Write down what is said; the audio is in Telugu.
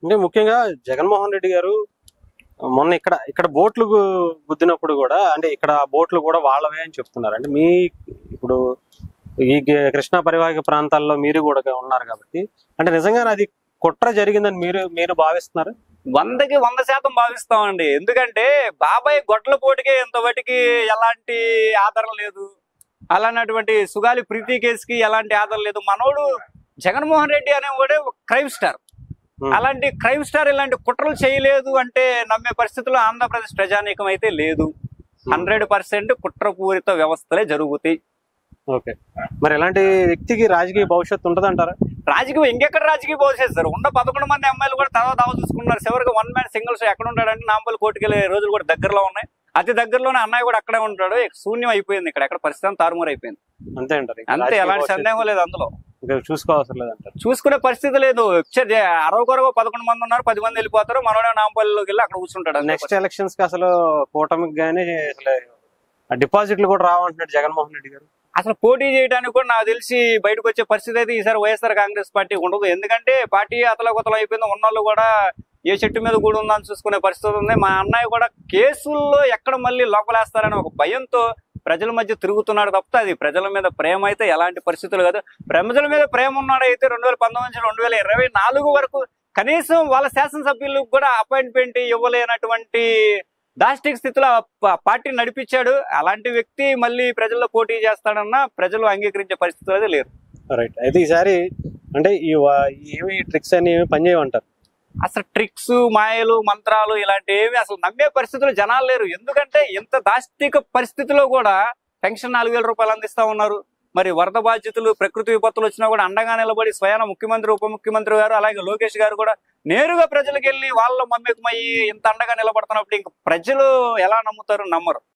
అంటే ముఖ్యంగా జగన్మోహన్ రెడ్డి గారు మొన్న ఇక్కడ బోట్లు గుద్దినప్పుడు కూడా అంటే ఇక్కడ బోట్లు కూడా వాళ్ళవే అని చెప్తున్నారు. అంటే మీ ఇప్పుడు ఈ కృష్ణా పరివాహక ప్రాంతాల్లో మీరు కూడా ఉన్నారు కాబట్టి అంటే నిజంగానే అది కుట్ర జరిగిందని మీరు భావిస్తున్నారు? 100కి 100% భావిస్తామండి. ఎందుకంటే బాబాయ్ గొడ్ల పోటీకే ఇంతవరకు ఎలాంటి ఆదరణ లేదు, అలాంటి సుగాలి ప్రీతి కేసుకి ఎలాంటి ఆదరణ లేదు. మనోడు జగన్మోహన్ రెడ్డి అనేవాడే క్రైమ్ స్టార్. అలాంటి క్రైమ్ స్టార్ ఇలాంటి కుట్రలు చేయలేదు అంటే నమ్మే పరిస్థితుల్లో ఆంధ్రప్రదేశ్ ప్రజానీకం అయితే లేదు. 100% కుట్రపూరిత వ్యవస్థలే జరుగుతాయి. ఓకే, మరి ఎలాంటి వ్యక్తికి రాజకీయ భవిష్యత్తు ఉంటది అంటారా? రాజకీయం ఇంకెక్కడ రాజకీయ భవిష్యత్తు సార్? ఉన్న 11 మంది అమ్మాయిలు కూడా దావ చూసుకున్నారు. చివరికి 1 మ్యాన్ సింగిల్స్ ఎక్కడ ఉంటాడంటే నాంపల్లి కోర్టుకి వెళ్ళే రోజులు కూడా దగ్గరలో ఉన్నాయి. అతి దగ్గరలోనే అన్నయ్య కూడా అక్కడే ఉంటాడు. శూన్యం అయిపోయింది ఇక్కడ పరిస్థితి, తారుమారు అయిపోయింది. అంతే అంటారు, అంతే, ఎలాంటి సందేహం లేదు అందులో. చూసుకోవాల్సిన లేదంటారు, చూసుకునే పరిస్థితి లేదు. అరవకొరగో 11 మంది ఉన్నారు, 10 మంది వెళ్ళిపోతారు. మనోడే నాంపల్లిలోకి వెళ్ళి అక్కడ కూర్చుంటాడు. నెక్స్ట్ ఎలక్షన్స్ కి అసలు కూటమికి గానీ డిపాజిట్లు కూడా రావంటున్నాడు జగన్మోహన్ రెడ్డి గారు. అసలు పోటీ చేయడానికి కూడా నాకు తెలిసి బయటకు వచ్చే పరిస్థితి అయితే ఈసారి వైఎస్ఆర్ కాంగ్రెస్ పార్టీ ఉండదు. ఎందుకంటే పార్టీ అతలకొతలం అయిపోయింది. ఉన్నోళ్ళు కూడా ఏ చెట్టు మీద కూడా ఉందని చూసుకునే పరిస్థితి ఉంది. మా అన్నయ్య కూడా కేసుల్లో ఎక్కడ మళ్ళీ లోపలేస్తారని ఒక భయంతో ప్రజల మధ్య తిరుగుతున్నాడు తప్ప అది ప్రజల మీద ప్రేమ అయితే ఎలాంటి పరిస్థితులు కాదు. ప్రజల మీద ప్రేమ ఉన్నాడు అయితే 2019 నుంచి 2024 వరకు కనీసం వాళ్ళ శాసనసభ్యులకు కూడా అపాయింట్మెంట్ ఇవ్వలేనటువంటి దాష్టిక స్థితిలో పార్టీ నడిపించాడు. అలాంటి వ్యక్తి మళ్ళీ ప్రజల్లో పోటీ చేస్తాడన్నా ప్రజలు అంగీకరించే పరిస్థితులు అయితే లేరు. రైట్, అయితే ఈసారి అంటే ఏమి ట్రిక్స్ అని పనిచేయమంటారు? అసలు ట్రిక్స్, మాయలు, మంత్రాలు ఇలాంటివి అసలు నమ్మే పరిస్థితులు జనాలు లేరు. ఎందుకంటే ఇంత దాష్టిక పరిస్థితిలో కూడా పెన్షన్ 4,000 రూపాయలు అందిస్తా ఉన్నారు. మరి వరద బాధ్యతలు, ప్రకృతి విపత్తులు వచ్చినా కూడా అండగా నిలబడి స్వయాన ముఖ్యమంత్రి, ఉప ముఖ్యమంత్రి గారు, అలాగే లోకేష్ గారు కూడా నేరుగా ప్రజలకు వెళ్ళి వాళ్ళ మమ్మకమయ్యి ఇంత అండగా నిలబడుతున్నప్పుడు ఇంక ప్రజలు ఎలా నమ్ముతారు? నమ్మరు.